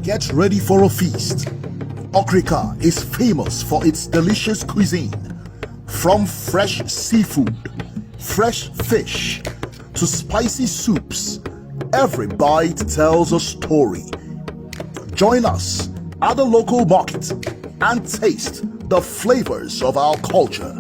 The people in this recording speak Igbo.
Get ready for a feast. OKRIKA is famous for its delicious cuisine. From fresh seafood, fresh fish, to spicy soups, every bite tells a story. Join us at the local market and taste the flavors of our culture.